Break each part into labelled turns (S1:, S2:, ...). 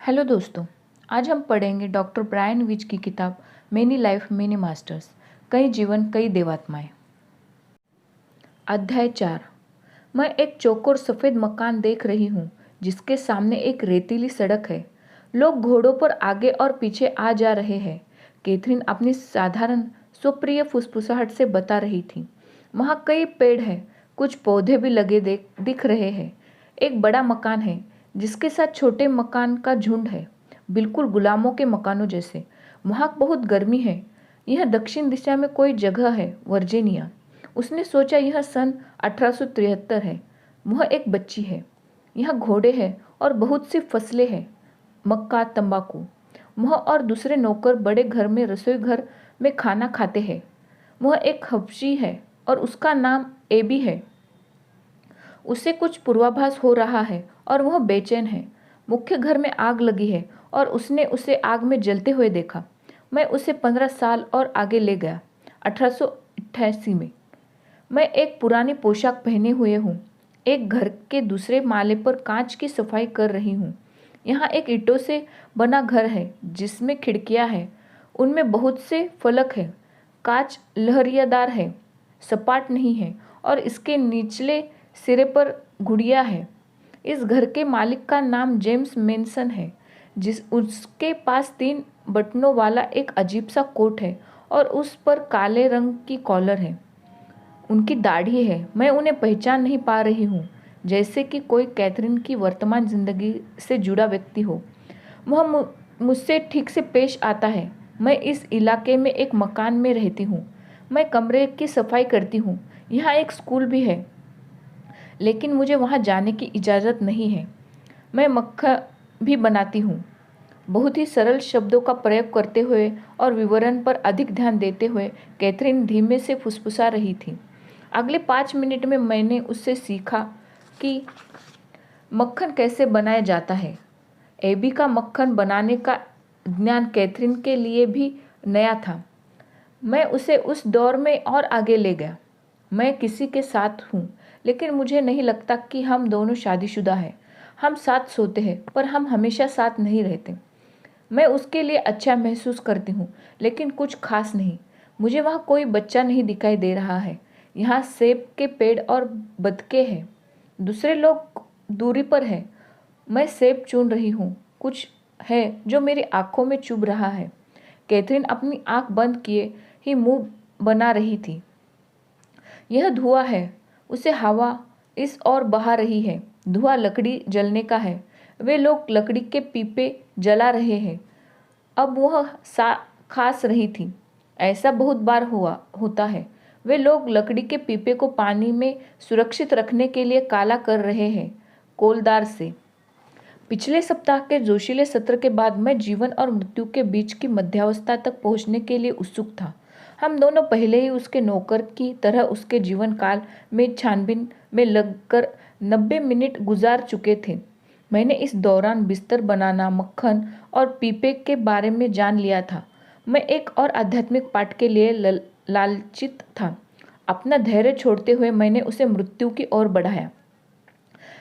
S1: Hello दोस्तों। आज हम पढ़ेंगे डॉक्टर ब्रायन विच की किताब मेनी लाइफ मेनी मास्टर्स, कई जीवन कई देवात्माएं। अध्याय 4। मैं एक चौकोर सफ़ेद मकान देख रही हूँ जिसके सामने एक रेतीली सड़क है। लोग घोड़ों पर आगे और पीछे आ जा रहे हैं। कैथरीन अपनी साधारण स्वप्रिय फुसफुसाहट से बता रही थी। वहाँ कई पेड़ हैं, कुछ पौधे भी लगे दिख रहे हैं। एक बड़ा मकान है जिसके साथ छोटे मकान का झुंड है, बिल्कुल गुलामों के मकानों जैसे। वहाँ बहुत गर्मी है। यह दक्षिण दिशा में कोई जगह है, वर्जीनिया। उसने सोचा यह सन 1873 है। वह एक बच्ची है। यहाँ घोड़े हैं और बहुत सी फसलें हैं, मक्का, तंबाकू। वह और दूसरे नौकर बड़े घर में रसोई घर में खाना खाते हैं। वह एक हबशी है और उसका नाम एबी है। उसे कुछ पूर्वाभास हो रहा है और वह बेचैन है। मुख्य घर में आग लगी है और उसने उसे आग में जलते हुए देखा। मैं उसे 15 साल और आगे ले गया। 1888 में मैं एक पुरानी पोशाक पहने हुए हूँ। एक घर के दूसरे माले पर कांच की सफाई कर रही हूँ। यहाँ एक ईंटों से बना घर है जिसमें खिड़कियाँ हैं। उनमें बहुत से फलक हैं। कांच लहरियादार है, सपाट नहीं है और इसके निचले सिरे पर गुड़िया है। इस घर के मालिक का नाम जेम्स मेंसन है। उसके पास 3 बटनों वाला एक अजीब सा कोट है और उस पर काले रंग की कॉलर है। उनकी दाढ़ी है। मैं उन्हें पहचान नहीं पा रही हूँ, जैसे कि कोई कैथरीन की वर्तमान जिंदगी से जुड़ा व्यक्ति हो। वह मुझसे ठीक से पेश आता है। मैं इस इलाके में एक मकान में रहती हूँ। मैं कमरे की सफाई करती हूँ। यहाँ एक स्कूल भी है, लेकिन मुझे वहाँ जाने की इजाज़त नहीं है। मैं मक्खन भी बनाती हूँ। बहुत ही सरल शब्दों का प्रयोग करते हुए और विवरण पर अधिक ध्यान देते हुए कैथरीन धीमे से फुसफुसा रही थी। अगले 5 मिनट में मैंने उससे सीखा कि मक्खन कैसे बनाया जाता है। एबी का मक्खन बनाने का ज्ञान कैथरीन के लिए भी नया था। मैं उसे उस दौर में और आगे ले गया। मैं किसी के साथ हूँ, लेकिन मुझे नहीं लगता कि हम दोनों शादीशुदा हैं। हम साथ सोते हैं, पर हम हमेशा साथ नहीं रहते। मैं उसके लिए अच्छा महसूस करती हूँ, लेकिन कुछ खास नहीं। मुझे वहाँ कोई बच्चा नहीं दिखाई दे रहा है। यहाँ सेब के पेड़ और बतखे हैं। दूसरे लोग दूरी पर हैं। मैं सेब चुन रही हूँ। कुछ है जो मेरी आंखों में चुभ रहा है। कैथरीन अपनी आंख बंद किए ही मुंह बना रही थी। यह धुआं है। उसे हवा इस ओर बहा रही है। धुआं लकड़ी जलने का है। वे लोग लकड़ी के पीपे जला रहे हैं। अब वह खास रही थी। ऐसा बहुत बार होता है। वे लोग लकड़ी के पीपे को पानी में सुरक्षित रखने के लिए काला कर रहे हैं, कोलदार से। पिछले सप्ताह के जोशीले सत्र के बाद मैं जीवन और मृत्यु के बीच की मध्यावस्था तक पहुंचने के लिए उत्सुक था। हम दोनों पहले ही उसके नौकर की तरह उसके जीवन काल में छानबीन में लगकर 90 मिनट गुजार चुके थे। मैंने इस दौरान बिस्तर बनाना, मक्खन और पीपे के बारे में जान लिया था। मैं एक और आध्यात्मिक पाठ के लिए लालचित था। अपना धैर्य छोड़ते हुए मैंने उसे मृत्यु की ओर बढ़ाया।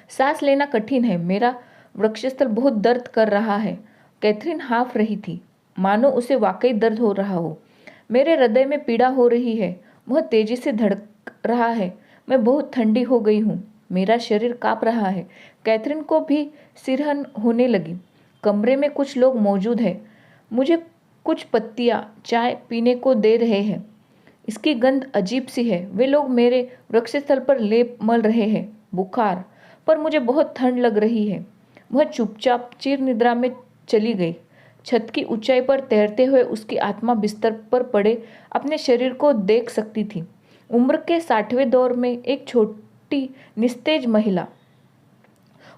S1: सांस लेना कठिन है। मेरा वक्षस्थल बहुत दर्द कर रहा है। कैथरीन हाँफ रही थी, मानो उसे वाकई दर्द हो रहा हो। मेरे हृदय में पीड़ा हो रही है। वह तेजी से धड़क रहा है। मैं बहुत ठंडी हो गई हूँ। मेरा शरीर काँप रहा है। कैथरीन को भी सिरहन होने लगी। कमरे में कुछ लोग मौजूद हैं। मुझे कुछ पत्तियाँ चाय पीने को दे रहे हैं। इसकी गंध अजीब सी है। वे लोग मेरे वक्षस्थल पर लेप मल रहे हैं। बुखार, पर मुझे बहुत ठंड लग रही है। वह चुपचाप चिर निद्रा में चली गई। छत की ऊंचाई पर तैरते हुए उसकी आत्मा बिस्तर पर पड़े अपने शरीर को देख सकती थी। उम्र के 60वें दौर में एक छोटी निस्तेज महिला।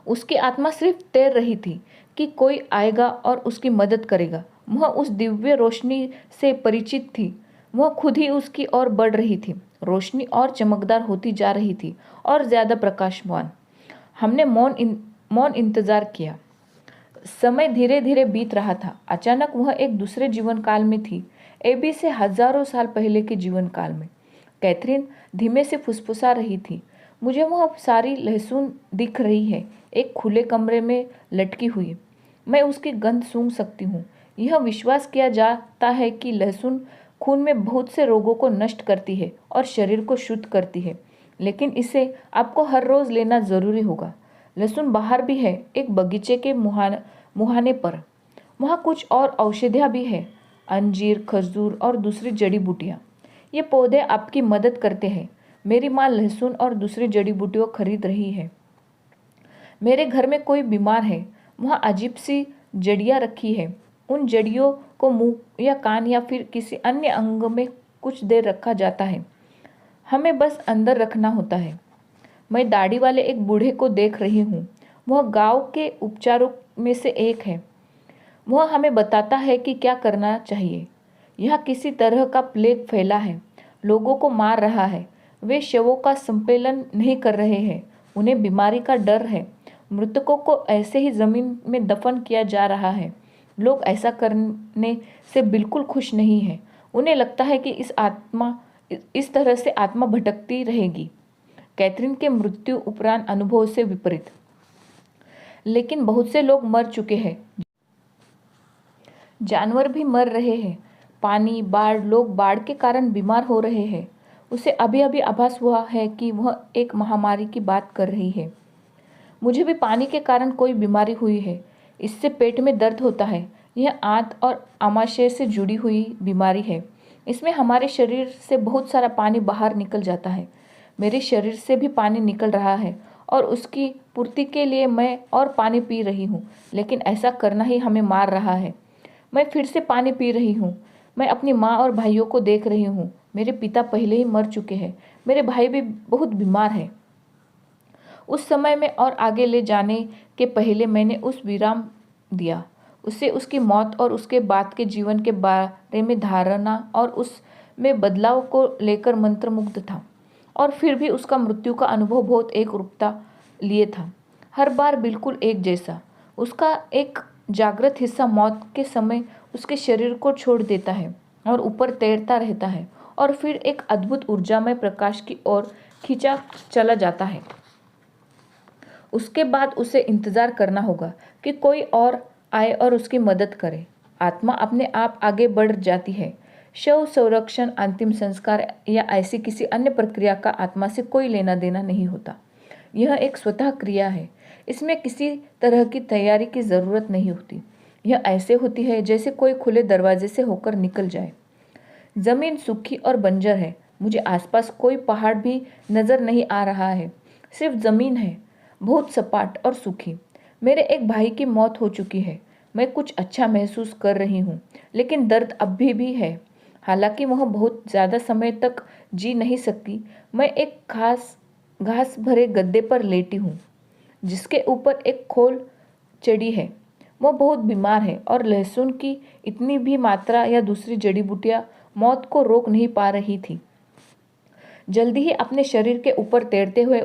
S1: उसकी आत्मा सिर्फ तैर रही थी कि कोई आएगा और उसकी मदद करेगा। वह उस दिव्य रोशनी से परिचित थी। वह खुद ही उसकी ओर बढ़ रही थी। रोशनी और चमकदार होती जा रही थी और ज्यादा प्रकाशवान। हमने मौन इंतजार किया। समय धीरे धीरे बीत रहा था। अचानक वह एक दूसरे जीवन काल में थी, एबी से हजारों साल पहले के जीवन काल में। कैथरीन धीमे से फुसफुसा रही थी। मुझे वह सारी लहसुन दिख रही है, एक खुले कमरे में लटकी हुई। मैं उसकी गंध सूंघ सकती हूँ। यह विश्वास किया जाता है कि लहसुन खून में बहुत से रोगों को नष्ट करती है और शरीर को शुद्ध करती है, लेकिन इसे आपको हर रोज़ लेना ज़रूरी होगा। लहसुन बाहर भी है, एक बगीचे के मुहाने पर। वहाँ कुछ और औषधियाँ भी है, अंजीर, खजूर और दूसरी जड़ी बूटियाँ। ये पौधे आपकी मदद करते हैं। मेरी माँ लहसुन और दूसरी जड़ी बूटियों खरीद रही है। मेरे घर में कोई बीमार है, वहाँ अजीब सी जड़ियाँ रखी है। उन जड़ियों को मुंह या कान या फिर किसी अन्य अंग में कुछ देर रखा जाता है। हमें बस अंदर रखना होता है। मैं दाढ़ी वाले एक बूढ़े को देख रही हूँ। वह गांव के उपचारों में से एक है। वह हमें बताता है कि क्या करना चाहिए। यहाँ किसी तरह का प्लेग फैला है, लोगों को मार रहा है। वे शवों का संपेलन नहीं कर रहे हैं, उन्हें बीमारी का डर है। मृतकों को ऐसे ही जमीन में दफन किया जा रहा है। लोग ऐसा करने से बिल्कुल खुश नहीं हैं। उन्हें लगता है कि इस तरह से आत्मा भटकती रहेगी। कैथरीन के मृत्यु उपरांत अनुभव से विपरीत। लेकिन बहुत से लोग मर चुके हैं, जानवर भी मर रहे हैं। पानी, बाढ़, लोग बाढ़ के कारण बीमार हो रहे हैं। उसे अभी अभी आभास हुआ है कि वह एक महामारी की बात कर रही है। मुझे भी पानी के कारण कोई बीमारी हुई है। इससे पेट में दर्द होता है। यह आंत और आमाशय से जुड़ी हुई बीमारी है। इसमें हमारे शरीर से बहुत सारा पानी बाहर निकल जाता है। मेरे शरीर से भी पानी निकल रहा है और उसकी पूर्ति के लिए मैं और पानी पी रही हूँ, लेकिन ऐसा करना ही हमें मार रहा है। मैं फिर से पानी पी रही हूँ। मैं अपनी माँ और भाइयों को देख रही हूँ। मेरे पिता पहले ही मर चुके हैं। मेरे भाई भी बहुत बीमार है। उस समय में और आगे ले जाने के पहले मैंने उस विराम दिया। उसे उसकी मौत और उसके बाद के जीवन के बारे में धारणा और उसमें बदलाव को लेकर मंत्रमुग्ध था। और फिर भी उसका मृत्यु का अनुभव बहुत एक रूपता लिए था, हर बार बिल्कुल एक जैसा। उसका एक जागृत हिस्सा मौत के समय उसके शरीर को छोड़ देता है और ऊपर तैरता रहता है और फिर एक अद्भुत ऊर्जामय प्रकाश की ओर खींचा चला जाता है। उसके बाद उसे इंतजार करना होगा कि कोई और आए और उसकी मदद करे। आत्मा अपने आप आगे बढ़ जाती है। शव संरक्षण, अंतिम संस्कार या ऐसी किसी अन्य प्रक्रिया का आत्मा से कोई लेना देना नहीं होता। यह एक स्वतः क्रिया है। इसमें किसी तरह की तैयारी की ज़रूरत नहीं होती। यह ऐसे होती है जैसे कोई खुले दरवाजे से होकर निकल जाए। ज़मीन सूखी और बंजर है। मुझे आसपास कोई पहाड़ भी नज़र नहीं आ रहा है, सिर्फ ज़मीन है, बहुत सपाट और सूखी। मेरे एक भाई की मौत हो चुकी है। मैं कुछ अच्छा महसूस कर रही हूँ, लेकिन दर्द अभी भी है। हालांकि वह बहुत ज़्यादा समय तक जी नहीं सकती। मैं एक घास भरे गद्दे पर लेटी हूँ, जिसके ऊपर एक खोल चढ़ी है। वह बहुत बीमार है और लहसुन की इतनी भी मात्रा या दूसरी जड़ी बूटियां मौत को रोक नहीं पा रही थी। जल्दी ही अपने शरीर के ऊपर तैरते हुए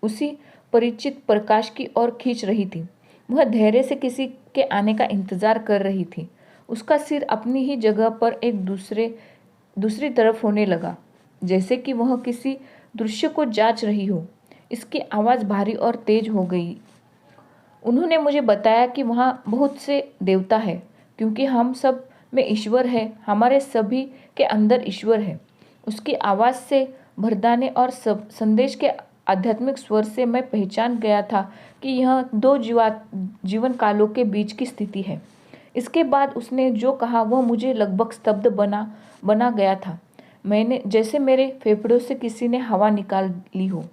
S1: उसी परिचित प्रकाश की ओर खींच रही थी। वह धैर्य से किसी के आने का इंतजार कर रही थी। उसका सिर अपनी ही जगह पर एक दूसरी तरफ होने लगा, जैसे कि वह किसी दृश्य को जांच रही हो। इसकी आवाज़ भारी और तेज हो गई। उन्होंने मुझे बताया कि वहाँ बहुत से देवता है, क्योंकि हम सब में ईश्वर है। हमारे सभी के अंदर ईश्वर है। उसकी आवाज़ से भरदाने और संदेश के आध्यात्मिक स्वर से मैं पहचान गया था कि यह दो जीवन कालों के बीच की स्थिति है। इसके बाद उसने जो कहा वह मुझे लगभग स्तब्ध बना गया था। मैंने जैसे मेरे फेफड़ों से किसी ने हवा निकाल ली हो।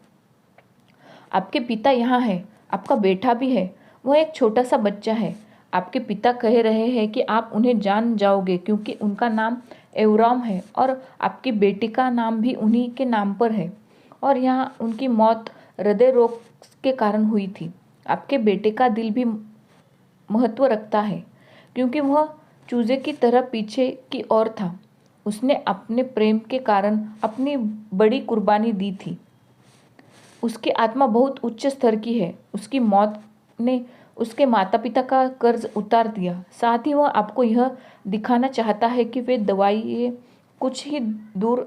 S1: आपके पिता यहाँ है, आपका बेटा भी है। वह एक छोटा सा बच्चा है। आपके पिता कह रहे हैं कि आप उन्हें जान जाओगे, क्योंकि उनका नाम एवराम है और आपकी बेटी का नाम भी उन्हीं के नाम पर है। और यहाँ उनकी मौत हृदय रोग के कारण हुई थी। आपके बेटे का दिल भी महत्व रखता है, क्योंकि वह चूजे की तरह पीछे की ओर था। उसने अपने प्रेम के कारण अपनी बड़ी कुर्बानी दी थी। उसकी आत्मा बहुत उच्च स्तर की है। उसकी मौत ने उसके माता पिता का कर्ज उतार दिया। साथ ही वह आपको यह दिखाना चाहता है कि वे दवाई कुछ ही दूर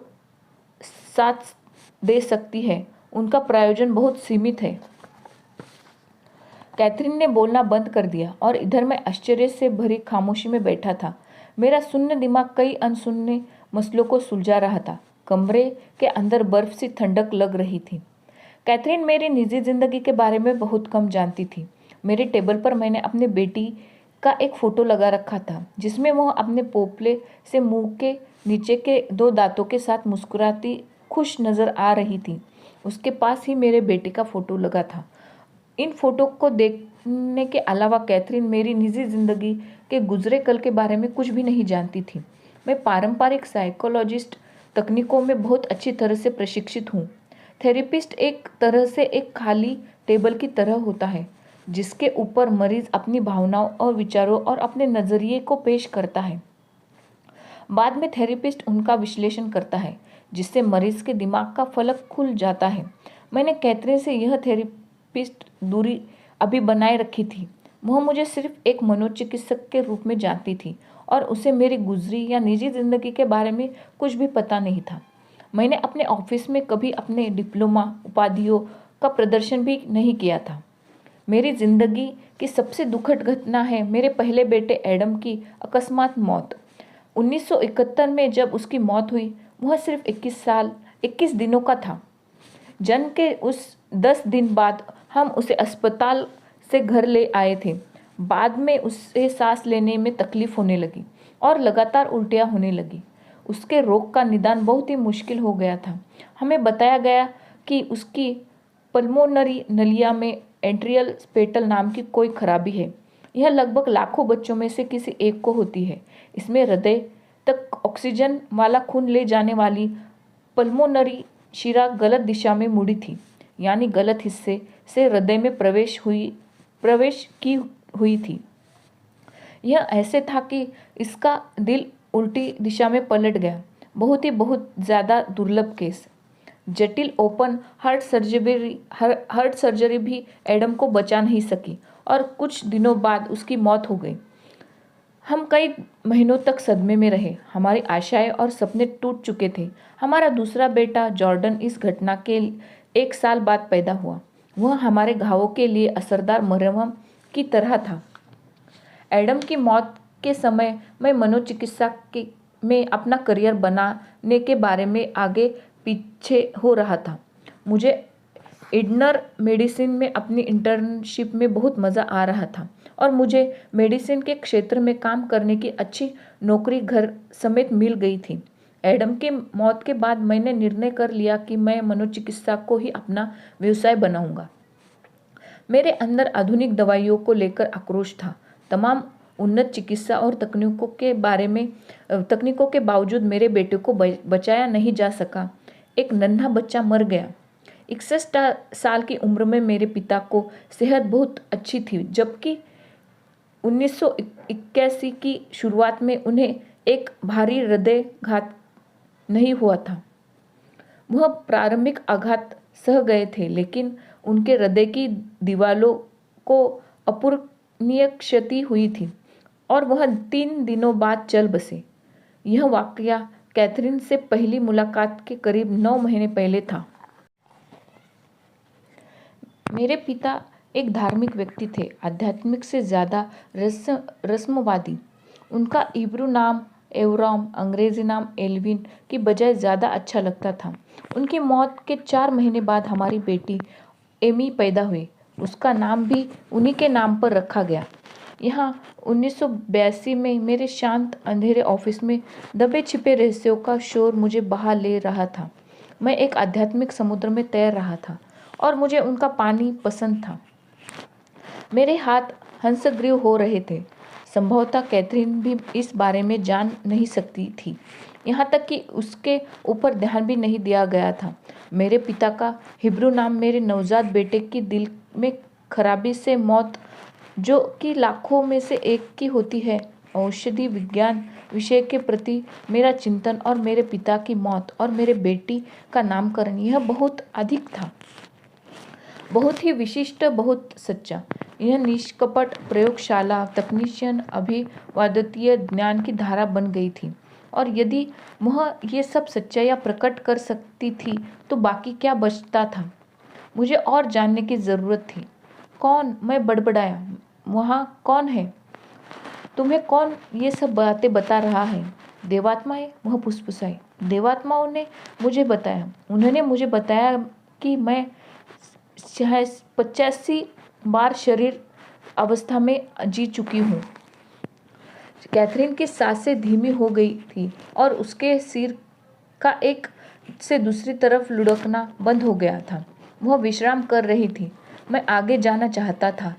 S1: साथ दे सकती है। उनका प्रयोजन बहुत सीमित है। कैथरीन ने बोलना बंद कर दिया और इधर मैं आश्चर्य से भरी खामोशी में बैठा था। मेरा शून्य दिमाग कई अनसुने मसलों को सुलझा रहा था। कमरे के अंदर बर्फ सी ठंडक लग रही थी। कैथरीन मेरी निजी जिंदगी के बारे में बहुत कम जानती थी। मेरे टेबल पर मैंने अपनी बेटी का एक फोटो लगा रखा था, जिसमें वह अपने पोपले से मुंह के नीचे के 2 दांतों के साथ मुस्कुराती खुश नजर आ रही थी। उसके पास ही मेरे बेटे का फोटो लगा था। इन फोटो को देखने के अलावा कैथरीन मेरी निजी जिंदगी के गुजरे कल के बारे में कुछ भी नहीं जानती थी। मैं पारंपरिक साइकोलॉजिस्ट तकनीकों में बहुत अच्छी तरह से प्रशिक्षित हूँ। थेरेपिस्ट एक तरह से एक खाली टेबल की तरह होता है, जिसके ऊपर मरीज अपनी भावनाओं और विचारों और अपने नज़रिए को पेश करता है। बाद में थेरेपिस्ट उनका विश्लेषण करता है, जिससे मरीज के दिमाग का फलक खुल जाता है। मैंने कैथरीन से यह थेरेपिस्ट दूरी अभी बनाए रखी थी। वह मुझे सिर्फ एक मनोचिकित्सक के रूप में जानती थी और उसे मेरी गुजरी या निजी जिंदगी के बारे में कुछ भी पता नहीं था। मैंने अपने ऑफिस में कभी अपने डिप्लोमा उपाधियों का प्रदर्शन भी नहीं किया था। मेरी जिंदगी की सबसे दुखद घटना है मेरे पहले बेटे एडम की अकस्मात मौत। 1971 में जब उसकी मौत हुई, वह सिर्फ 21 दिनों का था। जन्म के उस 10 दिन बाद हम उसे अस्पताल से घर ले आए थे। बाद में उसे सांस लेने में तकलीफ होने लगी और लगातार उल्टियाँ होने लगी। उसके रोग का निदान बहुत ही मुश्किल हो गया था। हमें बताया गया कि उसकी पल्मोनरी नलिया में एट्रियल स्पेटल नाम की कोई खराबी है। यह लगभग लाखों बच्चों में से किसी एक को होती है। इसमें हृदय तक ऑक्सीजन वाला खून ले जाने वाली पल्मोनरी शिरा गलत दिशा में मुड़ी थी, यानी गलत हिस्से से हृदय में प्रवेश की हुई थी। यह ऐसे था कि इसका दिल उल्टी दिशा में पलट गया। बहुत ज़्यादा दुर्लभ केस। जटिल ओपन हार्ट सर्जरी भी एडम को बचा नहीं सकी और कुछ दिनों बाद उसकी मौत हो गई। हम कई महीनों तक सदमे में रहे। हमारी आशाएं और सपने टूट चुके थे। हमारा दूसरा बेटा जॉर्डन इस घटना के 1 साल बाद पैदा हुआ। वह हमारे घावों के लिए असरदार मरहम की तरह था। एडम की मौत के समय मैं मनोचिकित्सा में अपना करियर बनाने के बारे में आगे पीछे हो रहा था। मुझे इडनर मेडिसिन में अपनी इंटर्नशिप में बहुत मज़ा आ रहा था और मुझे मेडिसिन के क्षेत्र में काम करने की अच्छी नौकरी घर समेत मिल गई थी। एडम की मौत के बाद मैंने निर्णय कर लिया कि मैं मनोचिकित्सा को ही अपना व्यवसाय बनाऊंगा। मेरे अंदर आधुनिक दवाइयों को लेकर आक्रोश था। तमाम उन्नत चिकित्सा और तकनीकों के बावजूद मेरे बेटे को बचाया नहीं जा सका। एक नन्हा बच्चा मर गया। 61 साल की उम्र में मेरे पिता को सेहत बहुत अच्छी थी, जबकि 1981 की शुरुआत में उन्हें एक भारी हृदयाघात नहीं हुआ था। वह प्रारंभिक आघात सह गए थे, लेकिन उनके हृदय की दीवारों को अपूरणीय क्षति हुई थी और वह 3 दिनों बाद चल बसे। यह वाकया कैथरीन से पहली मुलाकात के करीब 9 महीने पहले था। मेरे पिता एक धार्मिक व्यक्ति थे, आध्यात्मिक से ज़्यादा रस्मवादी। उनका इब्रू नाम एवराम, अंग्रेजी नाम एल्विन की बजाय ज़्यादा अच्छा लगता था। उनकी मौत के 4 महीने बाद हमारी बेटी एमी पैदा हुई। उसका नाम भी उन्हीं के नाम पर रखा गया। यहाँ 1982 में मेरे शांत अंधेरे ऑफिस में दबे छिपे रहस्यों का शोर मुझे बहा ले रहा था। मैं एक आध्यात्मिक समुद्र में तैर रहा था और मुझे उनका पानी पसंद था। मेरे हाथ हंसग्रीव हो रहे थे। संभवतः कैथरीन भी इस बारे में जान नहीं सकती थी, यहाँ तक कि उसके ऊपर ध्यान भी नहीं दिया गया था। मेरे पिता का हिब्रू नाम मेरे नवजात बेटे की दिल में खराबी से मौत, जो कि लाखों में से एक की होती है, औषधि विज्ञान विषय के प्रति मेरा चिंतन और मेरे पिता की मौत और मेरे बेटी का नामकरण, यह बहुत अधिक था। बहुत ही विशिष्ट, बहुत सच्चा। यह निष्कपट प्रयोगशाला तकनीशियन अभिवादतीय ज्ञान की धारा बन गई थी, और यदि वह ये सब सच्चाइयाँ प्रकट कर सकती थी तो बाकी क्या बचता था। मुझे और जानने की ज़रूरत थी। कौन? मैं बड़बड़ाया। वहाँ कौन है? तुम्हें कौन ये सब बातें बता रहा है? देवात्माएं, वह फुसफुसाई। देवात्माओं ने मुझे बताया। उन्होंने मुझे बताया कि मैं 85 बार शरीर अवस्था में जी चुकी हूँ। कैथरीन की सांसें धीमी हो गई थी और उसके सिर का एक से दूसरी तरफ लुढ़कना बंद हो गया था। वह विश्राम कर रही थी। मैं आगे जाना चाहता था,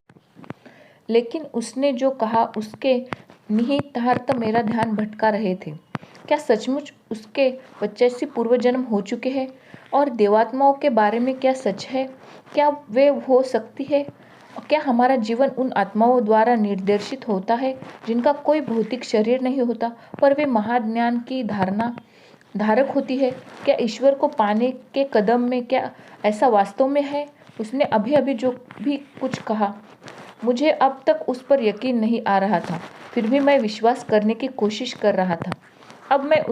S1: लेकिन उसने जो कहा उसके निहितार्थ मेरा ध्यान भटका रहे थे। क्या सचमुच उसके 85 पूर्व जन्म हो चुके हैं? और देवात्माओं के बारे में क्या सच है? क्या वे हो सकती है? क्या हमारा जीवन उन आत्माओं द्वारा निर्देशित होता है जिनका कोई भौतिक शरीर नहीं होता, पर वे महाज्ञान की धारक होती है? क्या ईश्वर को पाने के कदम में क्या ऐसा वास्तव में है? उसने अभी अभी जो भी कुछ कहा, मुझे अब तक उस पर यकीन नहीं आ रहा था। फिर भी मैं विश्वास करने की कोशिश कर रहा था। अब मैं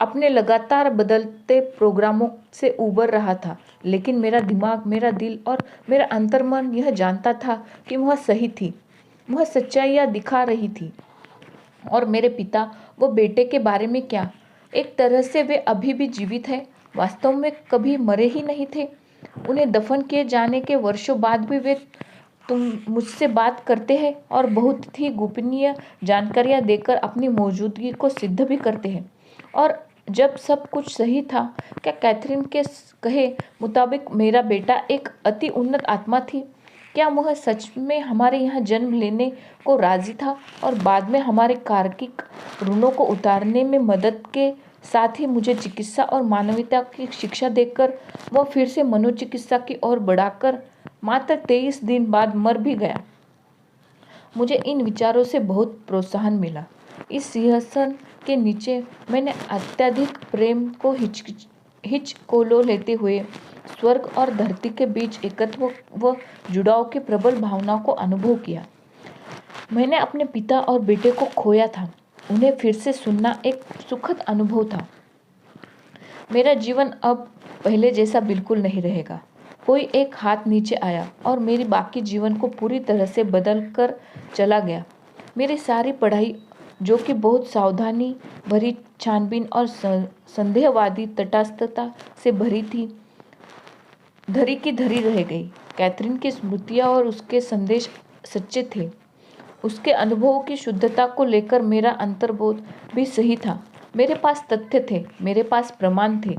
S1: अपने लगातार बदलते प्रोग्रामों से उबर रहा था, लेकिन मेरा दिमाग, मेरा दिल और मेरा अंतर्मन यह जानता था कि वह सही थी। वह सच्चाइयाँ दिखा रही थी। और मेरे पिता व बेटे के बारे में क्या? एक तरह से वे अभी भी जीवित हैं। वास्तव में कभी मरे ही नहीं थे। उन्हें दफन किए जाने के वर्षों बाद भी वे तुम मुझसे बात करते हैं और बहुत ही गोपनीय जानकारियां देकर अपनी मौजूदगी को सिद्ध भी करते हैं। और जब सब कुछ सही था, क्या कैथरीन के कहे मुताबिक मेरा बेटा एक अति उन्नत आत्मा थी? क्या वह सच में हमारे यहाँ जन्म लेने को राजी था और बाद में हमारे कार्किक ऋणों को उतारने में मदद के साथ ही मुझे चिकित्सा और मानवता की शिक्षा देकर वह फिर से मनोचिकित्सा की ओर बढ़ाकर मात्र 23 दिन बाद मर भी गया? मुझे इन विचारों से बहुत प्रोत्साहन मिला। इस सिंहासन के नीचे मैंने अत्यधिक प्रेम को हिचकोलो लेते हुए स्वर्ग और धरती के बीच एकत्व व जुड़ाव की प्रबल भावना को अनुभव किया। मैंने अपने पिता और बेटे को खोया था। उन्हें फिर से सुनना एक सुखद अनुभव था। मेरा जीवन अब पहले जैसा बिल्कुल नहीं रहेगा। कोई एक हाथ नीचे आया और मेरी बाकी जीवन को पूरी तरह से बदल कर चला गया। मेरी सारी पढ़ाई, जो कि बहुत सावधानी भरी छानबीन और संदेहवादी तटस्थता से भरी थी, धरी की धरी रह गई। कैथरीन की स्मृतियाँ और उसके संदेश सच्चे थे। उसके अनुभवों की शुद्धता को लेकर मेरा अंतर्बोध भी सही था। मेरे पास तथ्य थे, मेरे पास प्रमाण थे।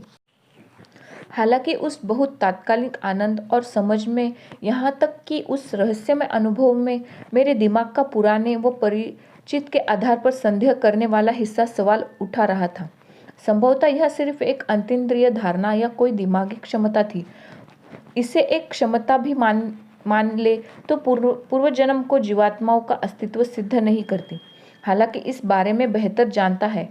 S1: हालांकि उस बहुत तात्कालिक आनंद और समझ में, यहाँ तक कि उस रहस्यमय अनुभव में, मेरे दिमाग का पुराने व परिचित के आधार पर संदेह करने वाला हिस्सा सवाल उठा रहा था। संभवतः यह सिर्फ एक अतीन्द्रिय धारणा या कोई दिमागी क्षमता थी। इसे एक क्षमता भी मान ले तो पूर्व जन्म को जीवात्माओं का अस्तित्व सिद्ध नहीं करती। हालांकि इस बारे में बेहतर जानता है।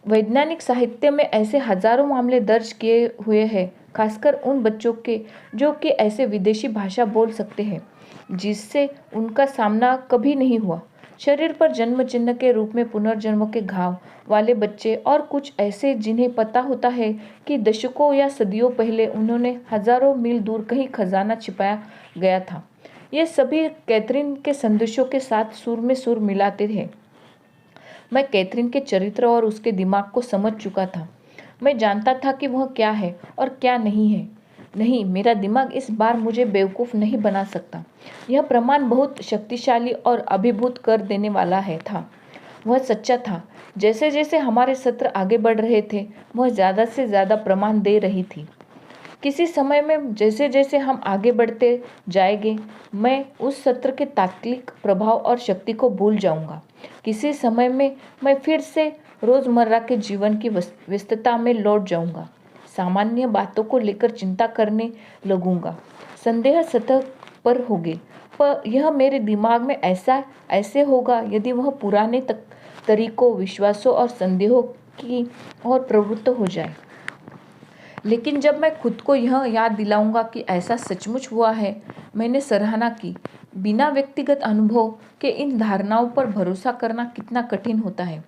S1: वैज्ञानिक साहित्य में ऐसे हजारों मामले दर्ज किए हुए हैं, खासकर उन बच्चों के जो कि ऐसे विदेशी भाषा बोल सकते हैं जिससे उनका सामना कभी नहीं हुआ। शरीर पर जन्म चिन्ह के रूप में पुनर्जन्म के घाव वाले बच्चे, और कुछ ऐसे जिन्हें पता होता है कि दशकों या सदियों पहले उन्होंने हजारों मील दूर कहीं खजाना छिपाया गया था। ये सभी कैथरीन के संदेशों के साथ सुर में सुर मिलाते हैं। मैं कैथरीन के चरित्र और उसके दिमाग को समझ चुका था। मैं जानता था कि वह क्या है और क्या नहीं है। नहीं, मेरा दिमाग इस बार मुझे बेवकूफ़ नहीं बना सकता। यह प्रमाण बहुत शक्तिशाली और अभिभूत कर देने वाला था। वह सच्चा था। जैसे जैसे हमारे सत्र आगे बढ़ रहे थे, वह ज़्यादा से ज़्यादा प्रमाण दे रही थी। किसी समय में जैसे जैसे हम आगे बढ़ते जाएंगे, मैं उस सत्र के तात्कालिक प्रभाव और शक्ति को भूल जाऊंगा। किसी समय में मैं फिर से रोज़मर्रा के जीवन की व्यस्तता में लौट जाऊंगा। सामान्य बातों को लेकर चिंता करने लगूंगा। संदेह सतह पर होंगे, पर यह मेरे दिमाग में ऐसे होगा यदि वह पुराने तरीकों, विश्वासों और संदेहों की ओर प्रवृत्त हो जाए। लेकिन जब मैं खुद को यह याद दिलाऊंगा कि ऐसा सचमुच हुआ है, मैंने सराहना की। बिना व्यक्तिगत अनुभव के इन धारणाओं पर भरोसा करना कितना कठिन होता है।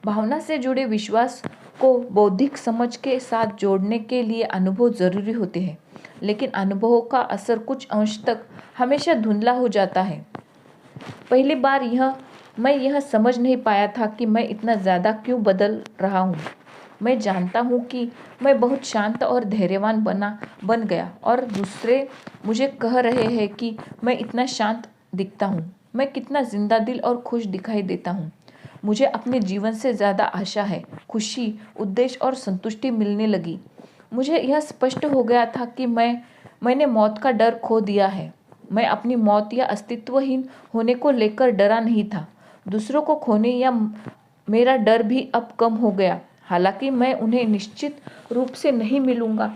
S1: भावना से जुड़े विश्वास को बौद्धिक समझ के साथ जोड़ने के लिए अनुभव जरूरी होते हैं। लेकिन अनुभवों का असर कुछ अंश तक हमेशा धुंधला हो जाता है। पहली बार मैं यह समझ नहीं पाया था कि मैं इतना ज़्यादा क्यों बदल रहा हूँ। मैं जानता हूँ कि मैं बहुत शांत और धैर्यवान बन गया और दूसरे मुझे कह रहे हैं कि मैं इतना शांत दिखता हूँ, मैं कितना जिंदा दिल और खुश दिखाई देता हूँ। मुझे अपने जीवन से ज़्यादा आशा है, खुशी, उद्देश्य और संतुष्टि मिलने लगी। मुझे यह स्पष्ट हो गया था कि मैंने मौत का डर खो दिया है। मैं अपनी मौत या अस्तित्वहीन होने को लेकर डरा नहीं था। दूसरों को खोने या मेरा डर भी अब कम हो गया। हालांकि मैं उन्हें निश्चित रूप से नहीं मिलूंगा।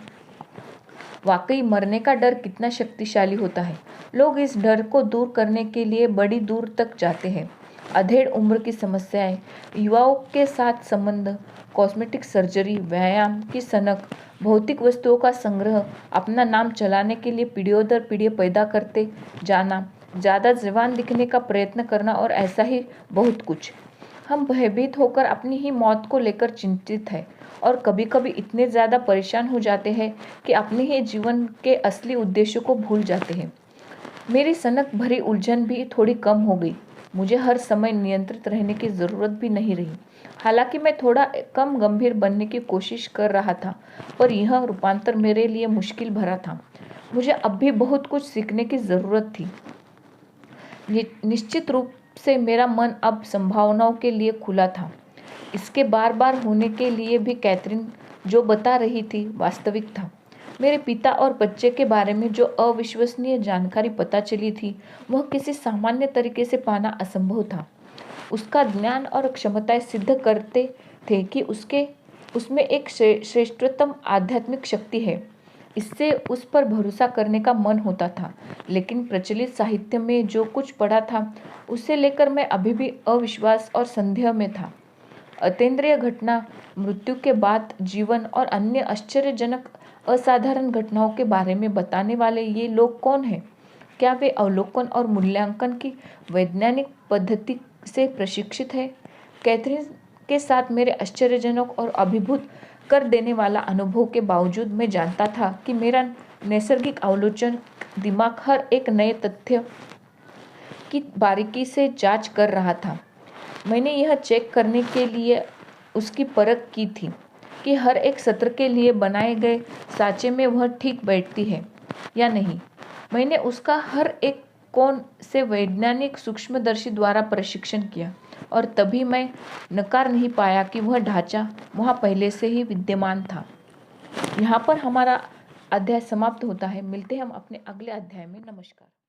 S1: वाकई मरने का डर कितना शक्तिशाली होता है। लोग इस डर को दूर करने के लिए बड़ी दूर तक जाते हैं। अधेड़ उम्र की समस्याएं, युवाओं के साथ संबंध, कॉस्मेटिक सर्जरी, व्यायाम की सनक, भौतिक वस्तुओं का संग्रह, अपना नाम चलाने के लिए पीढ़ियों दर पीढ़ियां पैदा करते जाना, ज़्यादा जवान दिखने का प्रयत्न करना और ऐसा ही बहुत कुछ। हम भयभीत होकर अपनी ही मौत को लेकर चिंतित हैं और कभी कभी इतने ज़्यादा परेशान हो जाते हैं कि अपने ही जीवन के असली उद्देश्यों को भूल जाते हैं। मेरी सनक भरी उलझन भी थोड़ी कम हो गई। मुझे हर समय नियंत्रित रहने की ज़रूरत भी नहीं रही। हालांकि मैं थोड़ा कम गंभीर बनने की कोशिश कर रहा था, पर यह रूपांतर मेरे लिए मुश्किल भरा था। मुझे अब भी बहुत कुछ सीखने की ज़रूरत थी। निश्चित रूप से मेरा मन अब संभावनाओं के लिए खुला था। इसके बार बार होने के लिए भी कैथरीन जो बता रही थी वास्तविक था। मेरे पिता और बच्चे के बारे में जो अविश्वसनीय जानकारी पता चली थी, वह किसी सामान्य तरीके से पाना असंभव था। उसका ज्ञान और क्षमताएं सिद्ध करते थे कि उसमें एक श्रेष्ठतम आध्यात्मिक शक्ति है। इससे उस पर भरोसा करने का मन होता था, लेकिन प्रचलित साहित्य में जो कुछ पढ़ा था उसे लेकर मैं अभी भी अविश्वास और संदेह में था। अतीन्द्रिय घटना, मृत्यु के बाद जीवन और अन्य आश्चर्यजनक असाधारण घटनाओं के बारे में बताने वाले ये लोग कौन हैं? क्या वे अवलोकन और मूल्यांकन की वैज्ञानिक पद्धति से प्रशिक्षित है? कैथरीन के साथ मेरे आश्चर्यजनक और अभिभूत कर देने वाला अनुभव के बावजूद मैं जानता था कि मेरा नैसर्गिक आलोचन दिमाग हर एक नए तथ्य की बारीकी से जांच कर रहा था। मैंने यह चेक करने के लिए उसकी परख की थी कि हर एक सत्र के लिए बनाए गए साँचे में वह ठीक बैठती है या नहीं। मैंने उसका हर एक कोण से वैज्ञानिक सूक्ष्मदर्शी द्वारा प्रशिक्षण किया और तभी मैं नकार नहीं पाया कि वह ढांचा वहाँ पहले से ही विद्यमान था। यहाँ पर हमारा अध्याय समाप्त होता है। मिलते हैं हम अपने अगले अध्याय में। नमस्कार।